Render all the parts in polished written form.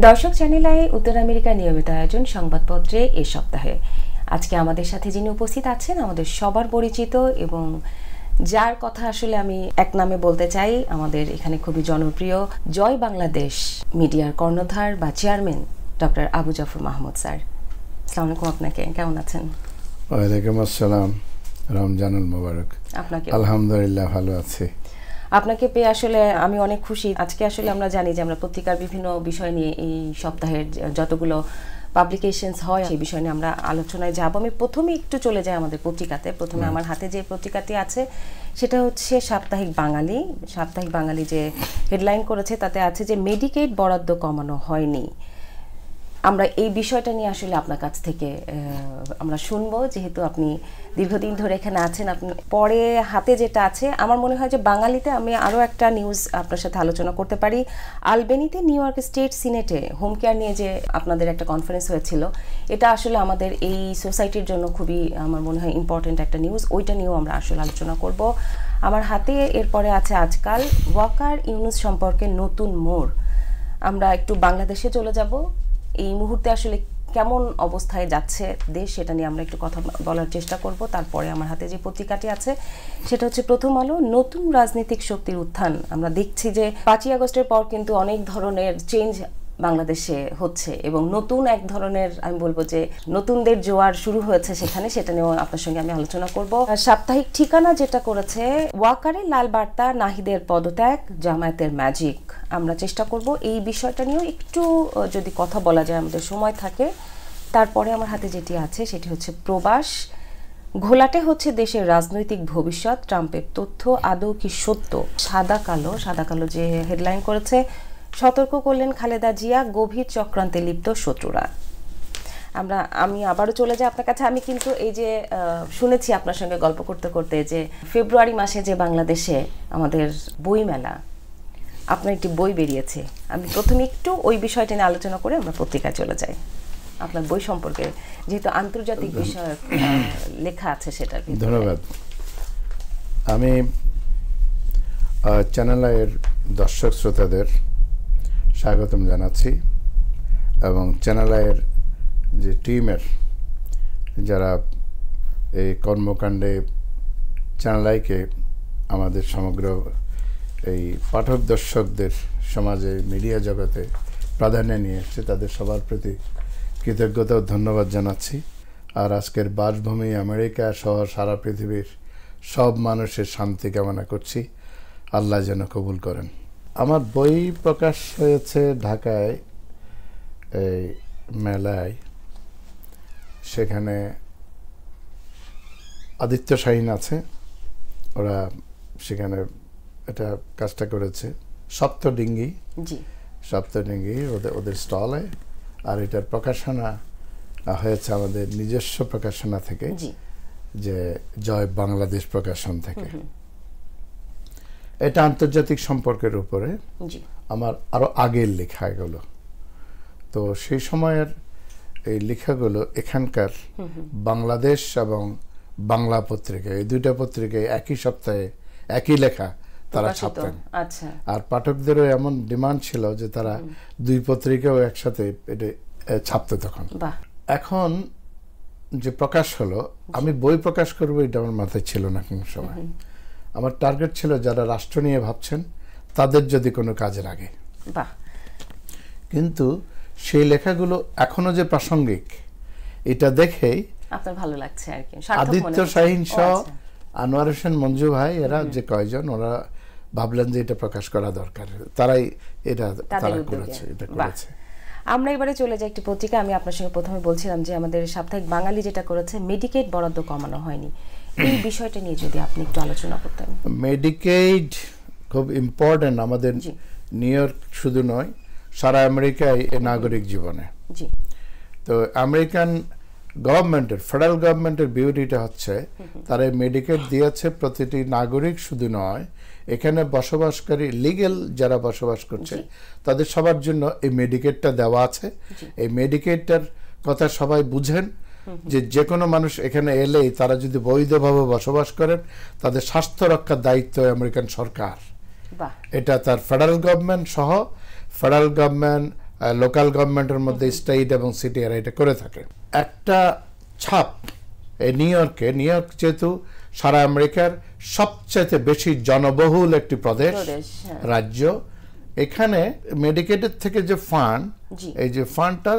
দর্শক channel I উত্তর America নিয়মিত আয়োজন সংবাদপত্রে এই সপ্তাহে আজকে আমাদের সাথে যিনি উপস্থিত আছেন আমাদের সবার পরিচিত এবং যার কথা আসলে আমি এক নামে বলতে চাই, আমাদের এখানে খুবই জনপ্রিয় জয় বাংলাদেশ মিডিয়ার কর্ণধার বা chairman doctor Abu Jafar Mahmud sir. আসসালামু আলাইকুম, আপনাকে কেমন আছেন? ওয়ালাইকুম আসসালাম, রমজানুল মোবারক। আপনাকে আলহামদুলিল্লাহ ভালো আছি। আপনাকে পেয়ে আসলে আমি অনেক খুশি। আজকে আসলে আমরা জানি যে আমরা পত্রিকার বিভিন্ন বিষয় নিয়ে এই সপ্তাহের যতগুলো পাবলিকেশনস হয় সেই বিষয় নিয়ে আমরা আলোচনায় যাব। আমি প্রথমে একটু চলে যাই আমাদের পত্রিকাতে। প্রথমে আমার হাতে যে পত্রিকাটি আছে সেটা হচ্ছে সাপ্তাহিক বাঙালি। সাপ্তাহিক বাঙালি যে হেডলাইন করেছে তাতে আছে যে মেডিকেড বরাদ্দ কমানো হয়নি। আমরা এই বিষয়টা নিয়ে আসলে আপনার কাছ থেকে আমরা শুনবো, যেহেতু আপনি দীর্ঘদিন ধরে এখানে আছেন। আপনি পরে হাতে যেটা আছে, আমার মনে হয় যে বাঙালিতে আমি আরও একটা নিউজ আপনার সাথে আলোচনা করতে পারি। আলবেনিতে নিউ ইয়র্ক স্টেট সিনেটে হোম কেয়ার নিয়ে যে আপনাদের একটা কনফারেন্স হয়েছিল, এটা আসলে আমাদের এই সোসাইটির জন্য খুবই আমার মনে হয় ইম্পর্টেন্ট একটা নিউজ। ওইটা নিয়েও আমরা আসলে আলোচনা করব। আমার হাতে এরপরে আছে আজকাল ওয়াকার ইউনুস সম্পর্কে নতুন মোড়। আমরা একটু বাংলাদেশে চলে যাব। এই মুহূর্তে আসলে কেমন অবস্থায় যাচ্ছে দেশ, সেটা নিয়ে আমরা একটু কথা বলার চেষ্টা করব। তারপরে আমার হাতে যে পত্রিকাটি আছে সেটা হচ্ছে প্রথম আলো, নতুন রাজনৈতিক শক্তির উত্থান। আমরা দেখছি যে 5ই আগস্টের পর কিন্তু অনেক ধরনের চেঞ্জ বাংলাদেশে হচ্ছে এবং নতুন এক ধরনের আমি বলবো যে নতুনদের জোয়ার শুরু হয়েছে সেখানে, সেটা নিয়েও আপনার সঙ্গে আমি আলোচনা করব। সাপ্তাহিক ঠিকানা যেটা করেছে ওয়াকারে লাল বার্তা, নাহিদের পদত্যাগ, জামায়াতের ম্যাজিক। আমরা চেষ্টা করব এই বিষয়টা নিয়েও একটু যদি কথা বলা যায় আমাদের সময় থাকে। তারপরে আমার হাতে যেটি আছে সেটি হচ্ছে প্রবাস, ঘোলাটে হচ্ছে দেশের রাজনৈতিক ভবিষ্যৎ, ট্রাম্পের তথ্য আদৌ কি সত্য। সাদা কালো যে হেডলাইন করেছে, সতর্ক করলেন খালেদা জিয়া, গভীর চক্রান্তে লিপ্ত শত্রুরা। আমি আবারও চলে যাই আপনার কাছে। আমি কিন্তু এই যে শুনেছি আপনার সঙ্গে গল্প করতে করতে যে ফেব্রুয়ারি মাসে যে বাংলাদেশে আমাদের বই মেলা, আপনার একটি বই বেরিয়েছে। আমি প্রথমে একটু ওই বিষয়টা নিয়ে আলোচনা করে আমরা পত্রিকায় চলে যাই। আপনার বই সম্পর্কে, যেহেতু আন্তর্জাতিক বিষয় লেখা আছে সেটার। ধন্যবাদ। আমি চ্যানেল আইয়ের দর্শক শ্রোতাদের স্বাগতম জানাচ্ছি এবং চ্যানেল আইয়ের যে টিমের যারা এই কর্মকাণ্ডে চ্যানেল আইকে আমাদের সমগ্র এই পাঠক দর্শকদের সমাজে মিডিয়া জগতে প্রাধান্য নিয়ে এসছে, তাদের সবার প্রতি কৃতজ্ঞতা ও ধন্যবাদ জানাচ্ছি। আর আজকের বাসভূমি আমেরিকা সহ সারা পৃথিবীর সব মানুষের শান্তি কামনা করছি, আল্লাহ যেন কবুল করেন। আমার বই প্রকাশ হয়েছে ঢাকায় এই মেলায়, সেখানে আদিত্য শাহীন আছে, ওরা সেখানে এটা কাজটা করেছে। সপ্তডিঙ্গি ওদের স্টলে, আর এটার প্রকাশনা হয়েছে আমাদের নিজস্ব প্রকাশনা থেকে, যে জয় বাংলাদেশ প্রকাশন থেকে। এটা আন্তর্জাতিক সম্পর্কের উপরে আমার আরো আগের লেখা এগুলো। তো সেই সময়ের এই লেখাগুলো এখানকার বাংলাদেশ এবং বাংলা পত্রিকা, এই দুইটা পত্রিকায় একই সপ্তাহে একই লেখা তারা ছাপতেন। আর পাঠকদেরও এমন ডিমান্ড ছিল যে তারা দুই পত্রিকাও একসাথে এটা ছাপতে তখন। এখন যে প্রকাশ হলো, আমি বই প্রকাশ করবো এটা আমার মাথায় ছিল না কোন সময়। আমার টার্গেট ছিল যারা রাষ্ট্র নিয়ে ভাবছেন তাদের যদি কোনো কাজে লাগে। কিন্তু সেই লেখাগুলো এখনো যে প্রাসঙ্গিক এটা দেখেই আপনার ভালো লাগছে আর কি। আদিত্য শাহীন সহ আনোয়ার হোসেন মঞ্জু ভাই, এরা যে কয়জন, ওরা ভাবলেন যে এটা প্রকাশ করা দরকার, তারাই এটা করেছে। আমরা এবারে চলে যাই একটি পত্রিকা। আমি আপনার সঙ্গে প্রথমে বলছিলাম যে আমাদের সাপ্তাহিক বাঙালি যেটা করেছে মেডিকেড বরাদ্দ কমানো হয়নি, এই বিষয়টা নিয়ে যদি আপনি একটু আলোচনা করতেন। মেডিকেড খুব ইম্পর্টেন্ট আমাদের নিউ ইয়র্ক শুধু নয়, সারা আমেরিকায় নাগরিক জীবনে। তো আমেরিকান গভর্নমেন্টের, ফেডারেল গভর্নমেন্টের বিউটিটা হচ্ছে তারা মেডিকেড দিয়েছে প্রতিটি নাগরিক শুধু নয়, এখানে বসবাসকারী লিগেল যারা বসবাস করছে তাদের সবার জন্য এই মেডিকেডটা দেওয়া আছে। এই মেডিকেডটার কথা সবাই বুঝেন যে কোনো মানুষ এখানে এলেই তারা যদি বৈধভাবে বসবাস করেন তাদের স্বাস্থ্য রক্ষার দায়িত্ব আমেরিকান সরকার। এটা তার ফেডারেল গভর্নমেন্ট সহ ফেডারেল গভর্নমেন্ট, লোকাল গভর্নমেন্টের মধ্যে স্টেট এবং সিটি এরা এটা করে থাকে। একটা ছাপ এই নিউ ইয়র্ক যেহেতু সারা আমেরিকার সবচেয়ে বেশি জনবহুল একটি প্রদেশ রাজ্য, এখানে মেডিকেটের থেকে যে ফান্ড, এই যে ফান্ডটা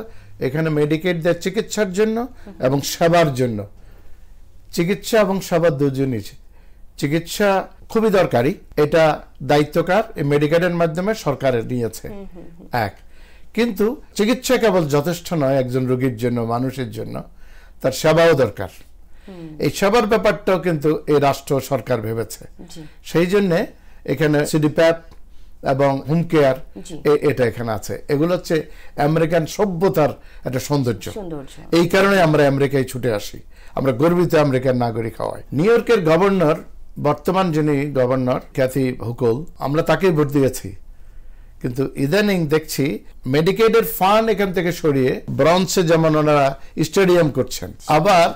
এখানে মেডিকেট দেয় চিকিৎসার জন্য এবং সেবার জন্য। চিকিৎসা এবং সেবা দুজনই, চিকিৎসা খুবই দরকারি, এটা দায়িত্বকার এই মেডিকেটের মাধ্যমে সরকারের নিয়েছে এক। কিন্তু চিকিৎসা কেবল যথেষ্ট নয় একজন রোগীর জন্য, মানুষের জন্য, তার সেবাও দরকার। এই সেবার ব্যাপারটাও কিন্তু এই রাষ্ট্র সরকার ভেবেছে, সেই জন্য এখানে সিডিপ্যাপ এবং হোম কেয়ার এটা এখানে আছে। এগুলো হচ্ছে আমেরিকান সভ্যতার একটা সৌন্দর্য। এই কারণে আমরা আমেরিকায় ছুটে আসি, আমরা গর্বিত আমেরিকার নাগরিক হওয়ায়। নিউ ইয়র্কের গভর্নর, বর্তমান যিনি গভর্নর ক্যাথি হুকল, আমরা তাকেই ভোট দিয়েছি। কিন্তু ইদানিং দেখছি মেডিকেটের ফান্ড এখান থেকে সরিয়ে ব্রঞ্চে যেমন ওনারা স্টেডিয়াম করছেন, আবার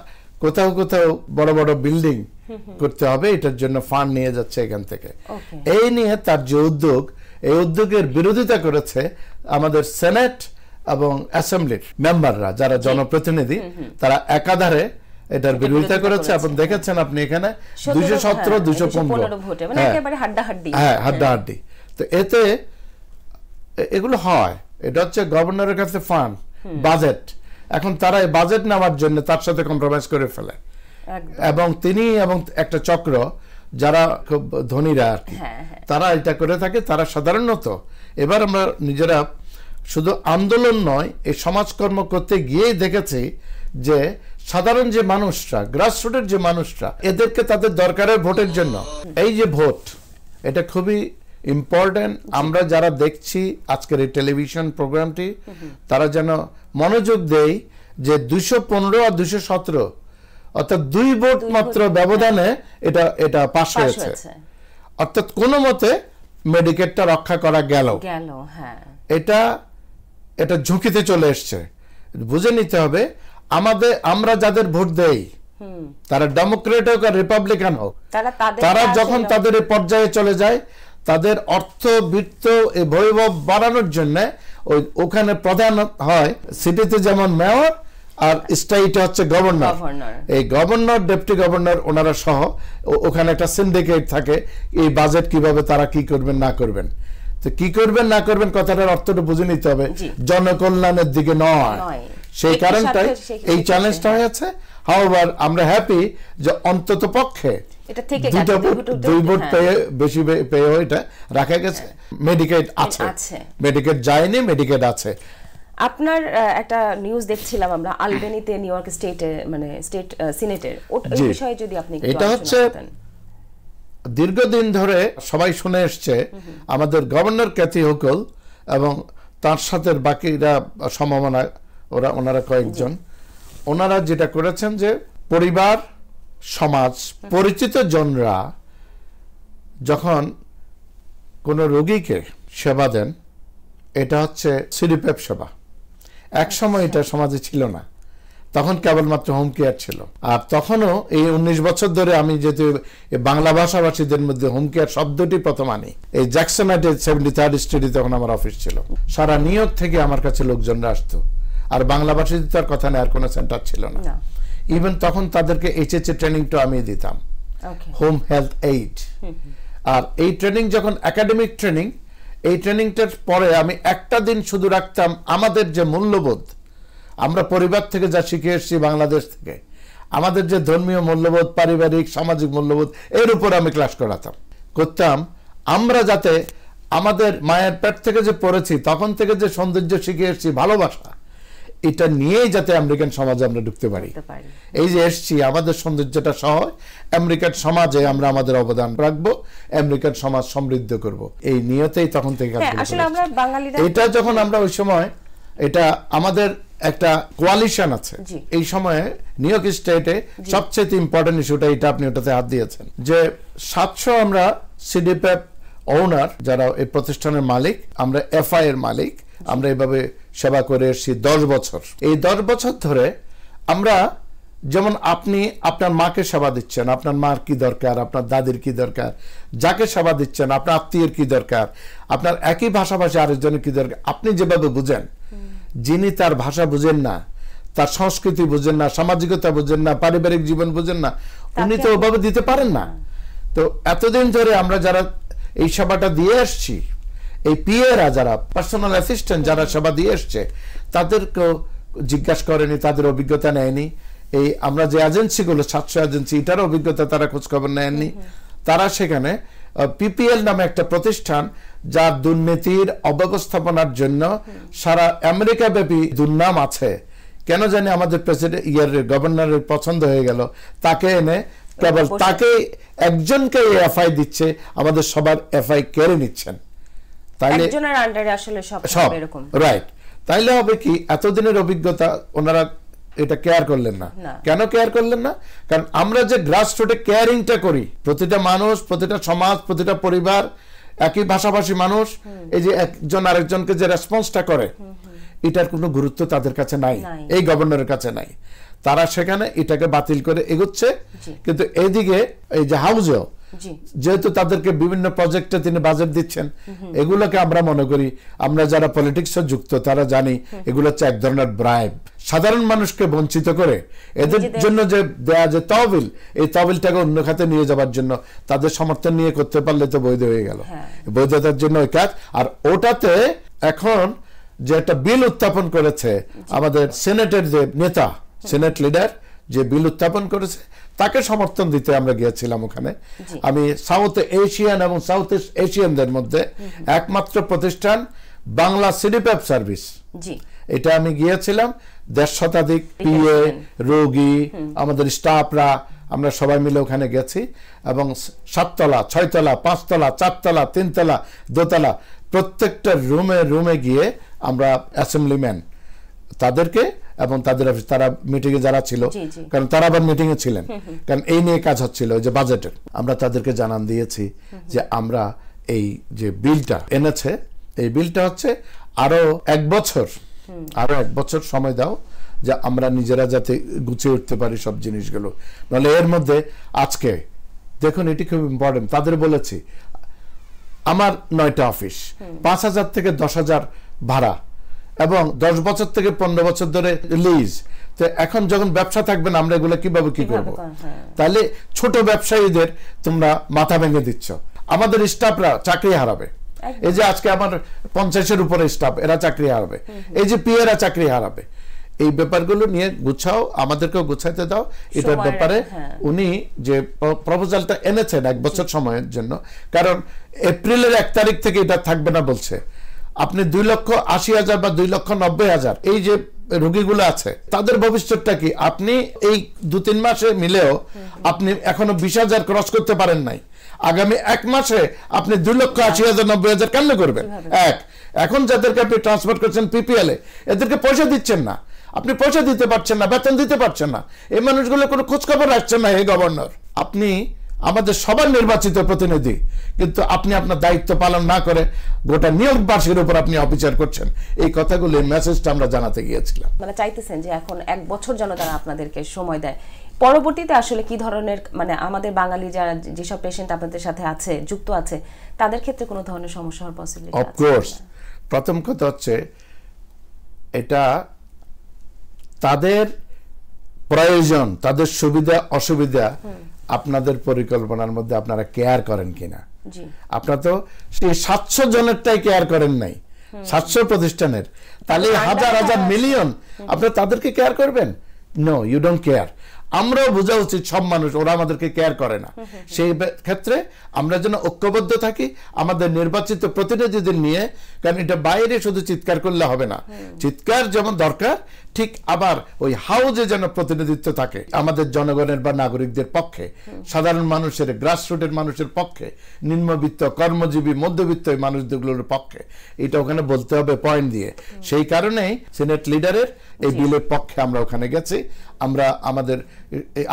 কোথাও কোথাও বড় বড় বিল্ডিং করতে হবে, এটার জন্য ফান্ড নিয়ে যাচ্ছে এখান থেকে। এই নিয়ে তার যে উদ্যোগ, এই উদ্যোগের বিরোধিতা করেছে আমাদের সেনেট এবং অ্যাসেম্বলির মেম্বাররা, যারা জনপ্রতিনিধি, তারা একাধারে এটার বিরোধিতা করেছে। এবং দেখেছেন আপনি এখানে 217 215 হ্যাঁ হাড্ডাহাড্ডি। তো এতে এগুলো হয়, এটা হচ্ছে গভর্নরের কাছে ফান্ড, বাজেট, এখন তারা এই বাজেট নেওয়ার জন্য তার সাথে কম্প্রোমাইজ করে ফেলে। এবং তিনি এবং একটা চক্র যারা খুব ধনীরা আর কি, তারা এটা করে থাকে। তারা সাধারণত, এবার আমরা নিজেরা শুধু আন্দোলন নয়, এই সমাজকর্ম করতে গিয়েই দেখেছি যে সাধারণ যে মানুষরা, গ্রাসরুটের যে মানুষরা, এদেরকে তাদের দরকারের ভোটের জন্য, এই যে ভোট, এটা খুবই ইম্পর্টেন্ট। আমরা যারা দেখছি আজকের এই টেলিভিশন প্রোগ্রামটি, তারা যেন মনোযোগ দেয় যে 215 আর 217 অর্থাৎ 2 ভোট মাত্র ব্যবধানে এটা পাস হয়েছে। অর্থাৎ কোনো মতে মেডিকেটটা রক্ষা করা গেল। এটা ঝুঁকিতে চলে এসছে। বুঝে নিতে হবে আমরা যাদের ভোট দেই, তারা ডেমোক্রেট হোক আর রিপাবলিকান হোক, তারা যখন তাদের এই পর্যায়ে চলে যায়, তাদের অর্থ বৃত্ত এই বৈভব বাড়ানোর জন্য ওখানে প্রধান হয়, সিটিতে যেমন মেয়র আর স্টেটে হচ্ছে গভর্নর। এই গভর্নর, ডেপুটি গভর্নর, ওনারা সহ ওখানে একটা সিন্ডিকেট থাকে, এই বাজেট কিভাবে তারা কি করবেন না করবেন। তো কি করবেন না করবেন কথাটার অর্থটা বুঝে নিতে হবে, জনকল্যাণের দিকে নয়। সেই কারণটাই এই চ্যালেঞ্জটা হয়েছে। হাওয়ার আমরা হ্যাপি যে অন্তত পক্ষে 2 ভোট পেয়ে বেশি পেয়ে এটা রাখা গেছে। মেডিকেট আছে, মেডিকেট যায়নি, মেডিকেট আছে। আপনার একটা নিউজ দেখছিলাম আমরা, আলবেনিতে নিউ ইয়র্ক স্টেটে, মানে স্টেট সিনেটের, এই বিষয়ে যদি আপনি একটু এটা হচ্ছে দীর্ঘদিন ধরে সবাই শুনে এসছে, আমাদের গভর্নর ক্যাথি হুকল এবং তার সাথে বাকিরা সম্ভাবনা ওনারা কয়েকজন, ওনারা যেটা করেছেন যে পরিবার, সমাজ, পরিচিত জনরা যখন কোনো রোগীকে সেবা দেন, এটা হচ্ছে সিডিপ্যাপ সেবা। এক সময় এটা সমাজে ছিল না, তখন কেবলমাত্র হোম কেয়ার ছিল। আর তখনও এই 19 বছর ধরে আমি যেহেতু বাংলা ভাষাভাষীদের মধ্যে হোম কেয়ার শব্দটি প্রথম আনি, এই জ্যাকসনাইটে 73rd স্ট্রিটে তখন আমার অফিস ছিল। সারা নিউ ইয়র্ক থেকে আমার কাছে লোকজনরা আসতো, আর বাংলা ভাষীদের তো আর কথা নেই, আর কোনো সেন্টার ছিল না। ইভেন তখন তাদেরকে HHA ট্রেনিংটা আমি দিতাম, হোম হেলথ এইড। আর এই ট্রেনিং যখন একাডেমিক ট্রেনিং, এই ট্রেনিংটার পরে আমি একটা দিন শুধু রাখতাম আমাদের যে মূল্যবোধ, আমরা পরিবার থেকে যা শিখে এসেছি, বাংলাদেশ থেকে আমাদের যে ধর্মীয় মূল্যবোধ, পারিবারিক সামাজিক মূল্যবোধ, এর উপর আমি ক্লাস করতাম। আমরা যাতে আমাদের মায়ের পেট থেকে যে পড়েছি, তখন থেকে যে সৌন্দর্য শিখে এসেছি, ভালোবাসা, এটা নিয়েই যাতে আমেরিকান সমাজে আমরা ঢুকতে পারি। এই যে এসছি, আমাদের সৌন্দর্যটা সহ আমেরিকান সমাজে আমরা আমাদের অবদান রাখবো, আমেরিকান সমাজ সমৃদ্ধ করব, এই নিয়তেই তখন থেকে এটা যখন আমরা ওই সময়, এটা আমাদের একটা কোয়ালিশন আছে এই সময়ে নিউ ইয়র্ক স্টেটে। সবচেয়ে ইম্পর্টেন্ট ইস্যুটা এটা, আপনি ওটাতে হাত দিয়েছেন, যে 700 আমরা সিডিপ্যাপ ওনার, যারা এই প্রতিষ্ঠানের মালিক, আমরা এফআই এর মালিক, আমরা এইভাবে সেবা করে এসেছি 10 বছর। এই 10 বছর ধরে আমরা যেমন আপনি আপনার মাকে সেবা দিচ্ছেন, আপনার মার কি দরকার, আপনার দাদির কি দরকার, যাকে সেবা দিচ্ছেন আপনার আত্মীয়ের কি দরকার, আপনার একই ভাষাভাষী আরেকজনের কি দরকার, আপনি যেভাবে বুঝেন, যিনি তার ভাষা বুঝেন না, তার সংস্কৃতি বুঝেন না, সামাজিকতা বুঝেন না, পারিবারিক জীবন বুঝেন না, উনি তো ওভাবে দিতে পারেন না। তো এতদিন ধরে আমরা যারা এই সেবাটা দিয়ে আসছি, এই পিএরা যারা পার্সোনাল অ্যাসিস্ট্যান্ট যারা সেবা দিয়ে এসছে, তাদেরকেও জিজ্ঞাসা করেনি, তাদের অভিজ্ঞতা নেয়নি। এই আমরা যে এজেন্সিগুলো 700 এজেন্সি, এটার অভিজ্ঞতা তারা খোঁজখবর নেননি। তারা সেখানে পিপিএল নামে একটা প্রতিষ্ঠান, যার দুর্নীতির অব্যবস্থাপনার জন্য সারা আমেরিকা ব্যাপী দুর্নাম আছে, কেন জানি আমাদের প্রেসিডেন্ট গভর্নরের পছন্দ হয়ে গেল, তাকে এনে কেবল তাকে একজনকে এফআই দিচ্ছে, আমাদের সবার এফআই কেড়ে নিচ্ছেন। তাইলে একজনের আন্ডারে আসলে সব এরকম, রাইট? তাইলে হবে কি, এতদিনের অভিজ্ঞতা ওনারা এটা কেয়ার করলেন না। কেন কেয়ার করলেন না? কারণ আমরা যে গ্রাসরুটে কেয়ারিংটা করি, প্রতিটা মানুষ, প্রতিটা সমাজ, প্রতিটা পরিবার, একই ভাষাভাষী মানুষ, এই যে একজন আরেকজনকে যে রেসপন্সটা করে, এটার কোনো গুরুত্ব তাদের কাছে নাই, এই গভর্নরের কাছে নাই। তারা সেখানে এটাকে বাতিল করে এগোচ্ছে। কিন্তু এদিকে এই যে হাউজেও যেহেতু তাদেরকে বিভিন্ন প্রজেক্টে তিনি বাজেট দিচ্ছেন, এগুলোকে আমরা মনে করি, আমরা যারা পলিটিক্সে যুক্ত তারা জানি, এগুলো হচ্ছে এক ধরনের ব্রাইব, সাধারণ মানুষকে বঞ্চিত করে এদের জন্য যে দেয়া যে তহবিল, এই তহবিলটাকে অন্য খাতে নিয়ে যাবার জন্য তাদের সমর্থন নিয়ে করতে পারলে তো বৈধ হয়ে গেল। বৈধতার জন্য ওই কাজ। আর ওটাতে এখন যে একটা বিল উত্থাপন করেছে আমাদের সিনেটের যে নেতা, সিনেট লিডার যে বিল উত্থাপন করেছে, তাকে সমর্থন দিতে আমরা গিয়েছিলাম ওখানে। আমি সাউথ এশিয়ান এবং সাউথ ইস্ট এশিয়ানদের মধ্যে একমাত্র প্রতিষ্ঠান বাংলা সিডিপ্যাপ সার্ভিস, এটা আমি গিয়েছিলাম। 1.5 শতাধিক পিএ, রোগী, আমাদের স্টাফরা, আমরা সবাই মিলে ওখানে গেছি এবং 7 তলা, 6 তলা, 5 তলা, 4 তলা, 3 তলা, 2 তলা, প্রত্যেকটা রুমে গিয়ে আমরা অ্যাসেম্বলিম্যান তাদেরকে এবং তাদের তারা মিটিং এ যারা ছিল, কারণ তারা আবার মিটিং এ ছিলেন, কারণ এই নিয়ে কাজ হচ্ছিল, ওই যে বাজেটের, আমরা তাদেরকে জানান দিয়েছি যে আমরা এই যে বিলটা এনেছে, এই বিলটা হচ্ছে আরো 1 বছর সময় দাও, যে আমরা নিজেরা যাতে গুছিয়ে উঠতে পারি সব জিনিসগুলো। নাহলে এর মধ্যে আজকে দেখুন, এটি খুব ইম্পর্টেন্ট, তাদের বলেছি আমার 9টা অফিস, 5,000 থেকে 10,000 ভাড়া এবং 10 বছর থেকে 15 বছর ধরে লিজ। তো এখন যখন ব্যবসা থাকবে না, আমরা এগুলো কিভাবে কি করবো? তাহলে ছোট ব্যবসায়ীদের তোমরা মাথা ভেঙে দিচ্ছ, আমাদের স্টাফরা চাকরি হারাবে। এই যে আজকে আমার 50-এর উপরে স্টাফ, এরা চাকরি হারাবে, এই যে পিএরা চাকরি হারাবে। এই ব্যাপারগুলো নিয়ে গুছাও, আমাদেরকেও গুছাইতে দাও। এটার ব্যাপারে উনি যে প্রপোজালটা এনেছেন 1 বছর সময়ের জন্য, কারণ এপ্রিলের 1 তারিখ থেকে এটা থাকবে না বলছে। আপনি 2,80,000 বা 2,90,000 এই যে রোগীগুলো আছে, তাদের ভবিষ্যৎটা কি? আপনি এই 2-3 মাসে মিলেও আপনি এখনো 20,000 ক্রস করতে পারেন নাই। আগামী 1 মাসে আপনি 2,80,000 90,000 কেন করবেন? এখন যাদেরকে আপনি ট্রান্সফার করছেন পিপিএল এ, এদেরকে পয়সা দিচ্ছেন না, আপনি পয়সা দিতে পারছেন না, বেতন দিতে পারছেন না, এই মানুষগুলো কোনো খোঁজ খবর রাখছেন না। এই গভর্নর, আপনি আমাদের সবার নির্বাচিত প্রতিনিধি, কিন্তু আপনি আপনার দায়িত্ব পালন না করে গোটা নিয়োগবাসীর উপর আপনি অবিচার করছেন। এই কথাগুলো, এই মেসেজটা আমরা জানাতে গিয়েছিলাম। মানে চাইতেছেন যে এখন 1 বছর যেন তারা আপনাদেরকে সময় দেয়। পরবর্তীতে আসলে কি ধরনের, মানে আমাদের বাঙালি যারা যেসব পেশেন্ট আপনাদের সাথে আছে, যুক্ত আছে, তাদের ক্ষেত্রে কোনো ধরনের সমস্যা হওয়ার পসিবিলিটি আছে? অফকোর্স, প্রথম কথা হচ্ছে এটা তাদের প্রয়োজন, তাদের সুবিধা অসুবিধা আপনাদের পরিকল্পনার মধ্যে আপনারা কেয়ার করেন কিনা। আপনারা তো সেই 700 জনেরটাই কেয়ার করেন নাই, 700 প্রতিষ্ঠানের, তাহলে হাজার হাজার মিলিয়ন আপনারা তাদেরকে কেয়ার করবেন? No, you don't care. আমরাও বোঝা উচিত সব মানুষ ওরা আমাদেরকে কেয়ার করে না। সেই ক্ষেত্রে আমরা যেন ঐক্যবদ্ধ থাকি আমাদের নির্বাচিত প্রতিনিধিদের নিয়ে, কারণ এটা বাইরে শুধু চিৎকার করলে হবে না, চিৎকার যেমন দরকার ঠিক আবার ওই হাউজে যেন প্রতিনিধিত্ব থাকে আমাদের জনগণের বা নাগরিকদের পক্ষে, সাধারণ মানুষের, গ্রাসরুটের মানুষের পক্ষে, নিম্নবিত্ত, কর্মজীবী, মধ্যবিত্ত মানুষগুলোর পক্ষে। এটা ওখানে বলতে হবে পয়েন্ট দিয়ে। সেই কারণেই সিনেট লিডারের এই বিলের পক্ষে আমরা ওখানে গেছি। আমরা আমাদের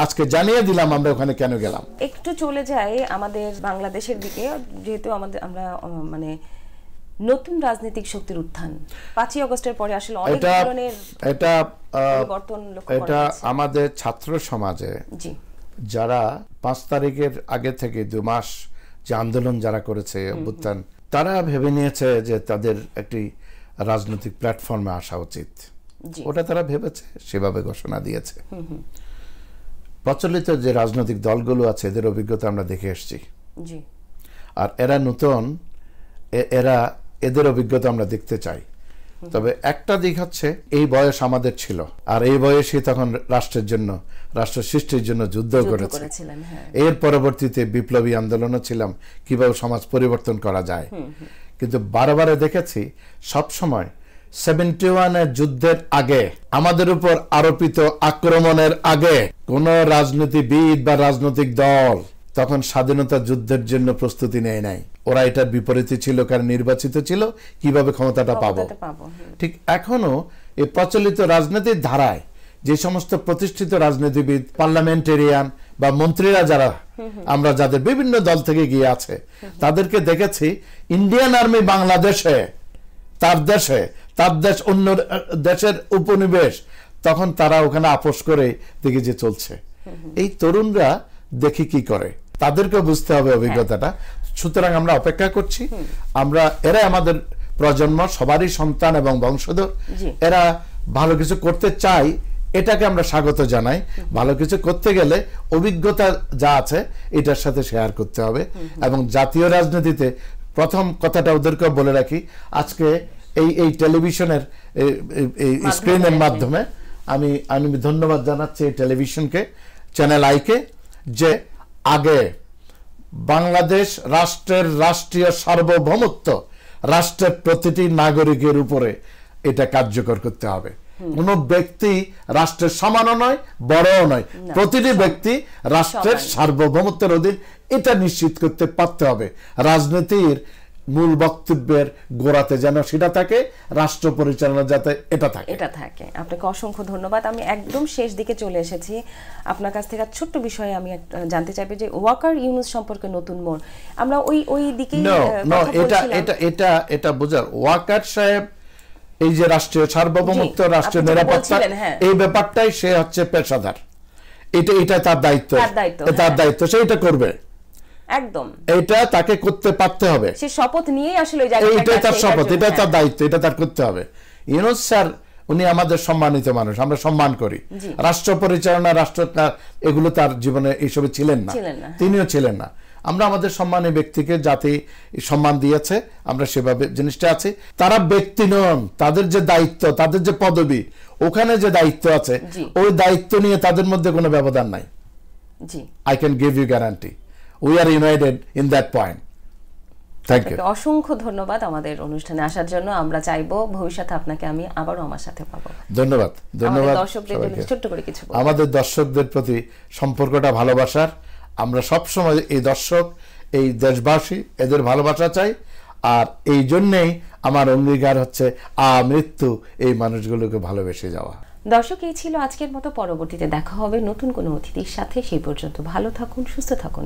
আজকে জানিয়ে দিলাম আমরা ওখানে কেন গেলাম। একটু চলে যাই আমাদের বাংলাদেশের দিকে, যেহেতু আমরা মানে নতুন রাজনৈতিক শক্তির উত্থান 5ই আগস্টের পরে আসলে অনেক ধরনের পরিবর্তন লক্ষ্য করা যাচ্ছে। আমাদের ছাত্র সমাজে জি যারা 5 তারিখের আগে থেকে 2 মাস যে আন্দোলন যারা করেছে অভ্যুত্থান, তারা ভেবে নিয়েছে যে তাদের একটি রাজনৈতিক প্ল্যাটফর্মে আসা উচিত। ওটা তারা ভেবেছে, সেভাবে ঘোষণা দিয়েছে। প্রচলিত যে রাজনৈতিক দলগুলো আছে এদের অভিজ্ঞতা আমরা দেখে এসেছি, আর এরা নতুন, এদের অভিজ্ঞতা আমরা দেখতে চাই। তবে একটা দিক হচ্ছে এই বয়স আমাদের ছিল, আর এই বয়সে তখন রাষ্ট্রের জন্য, রাষ্ট্র সৃষ্টির জন্য যুদ্ধ করেছিলেন। এর পরবর্তীতে বিপ্লবী আন্দোলনও ছিলাম, কিভাবে সমাজ পরিবর্তন করা যায়। কিন্তু বারবার দেখেছি সবসময় 71-এর যুদ্ধের আগে, আমাদের উপর আরোপিত আক্রমণের আগে কোন রাজনীতিবিদ বা রাজনৈতিক দল তখন স্বাধীনতা যুদ্ধের জন্য প্রস্তুতি নেয় নাই। ওরা এটার বিপরীতে ছিল, কারণ নির্বাচিত ছিল, কিভাবে ক্ষমতাটা পাবো। ঠিক এখনো এই প্রচলিত রাজনীতির ধারায় যে সমস্ত প্রতিষ্ঠিত রাজনীতিবিদ, পার্লামেন্টেরিয়ান বা মন্ত্রীরা যারা, আমরা যাদের বিভিন্ন দল থেকে গিয়ে আছে, তাদেরকে দেখেছি ইন্ডিয়ান আর্মি বাংলাদেশে, তার দেশ অন্য দেশের উপনিবেশ, তখন তারা ওখানে আপোষ করে দেখি যে চলছে। এই তরুণরা দেখি কি করে, তাদেরকে বুঝতে হবে অভিজ্ঞতাটা। সুতরাং আমরা অপেক্ষা করছি, এরা আমাদের প্রজন্ম, সবারই সন্তান এবং বংশধর, এরা ভালো কিছু করতে চাই, এটাকে আমরা স্বাগত জানাই। ভালো কিছু করতে গেলে অভিজ্ঞতা যা আছে এটার সাথে শেয়ার করতে হবে। এবং জাতীয় রাজনীতিতে প্রথম কথাটা ওদেরকে বলে রাখি, আজকে এই টেলিভিশনের এই স্ক্রিনের মাধ্যমে আমি ধন্যবাদ জানাচ্ছি এই টেলিভিশনকে, চ্যানেল আইকে, যে আগে বাংলাদেশ রাষ্ট্রের রাষ্ট্রীয় সার্বভৌমত্ব, রাষ্ট্রের প্রতিটি নাগরিকের উপরে এটা কার্যকর করতে হবে। কোন ব্যক্তি রাষ্ট্রের সমানও নয়, বড়ও নয়, প্রতিটি ব্যক্তি রাষ্ট্রের সার্বভৌমত্বের অধীন, এটা নিশ্চিত করতে পারতে হবে। রাজনীতির মূল বক্তব্যের গোড়াতে যেন সেটা থাকে, রাষ্ট্র পরিচালনা যাতে এটা থাকে। আপনাকে অসংখ্য ধন্যবাদ। আমি একদম শেষ দিকে চলে এসেছি, আপনার কাছ থেকে ছোট্ট বিষয়ে আমি জানতে চাইবো যে ওয়াকার ইউনুস সম্পর্কে নতুন মোড়, আমরা ওই দিকে এটা বোঝার, ওয়াকার সাহেব এই যে রাষ্ট্রীয় সার্বভৌমত্ব, রাষ্ট্রীয় নিরাপত্তা, এই ব্যাপারটাই সে হচ্ছে পেশাদার, এটা তার দায়িত্ব, সে এটা করবে, একদম এটা তাকে করতে পারতে হবে। সে শপথ নিয়ে আসলে এটা তার শপথ, এটা তার দায়িত্ব, এটা তার করতে হবে। ইউনুস স্যার উনি আমাদের সম্মানিত মানুষ, আমরা সম্মান করি। রাষ্ট্র পরিচালনা, রাষ্ট্র এগুলো তার জীবনে এইসবে ছিলেন না, তিনিও ছিলেন না। আমরা আমাদের সম্মানী ব্যক্তিকে জাতি সম্মান দিয়েছে, আমরা সেভাবে জিনিসটা আছে। তারা ব্যক্তি নন, তাদের যে দায়িত্ব, তাদের যে পদবি, ওখানে যে দায়িত্ব আছে, ওই দায়িত্ব নিয়ে তাদের মধ্যে কোনো ব্যবধান নাই। I can give you guarantee, we are united in that point. Thank you, অসংখ্য ধন্যবাদ আমাদের অনুষ্ঠানে আসার জন্য। আমরা চাইবো ভবিষ্যতে আপনাকে আমি আবারও আমার সাথে পাবো। ধন্যবাদ। আমাদের দর্শকদের প্রতি সম্পর্কটা ভালোবাসার, আমরা সবসময় এই দর্শক, এই দেশবাসী, এদের ভালোবাসা চাই। আর এই জন্যেই আমার অঙ্গীকার হচ্ছে আমৃত্যু এই মানুষগুলোকে ভালোবেসে যাওয়া। দর্শক, এই ছিল আজকের মতো। পরবর্তীতে দেখা হবে নতুন কোনো অতিথির সাথে। সেই পর্যন্ত ভালো থাকুন, সুস্থ থাকুন।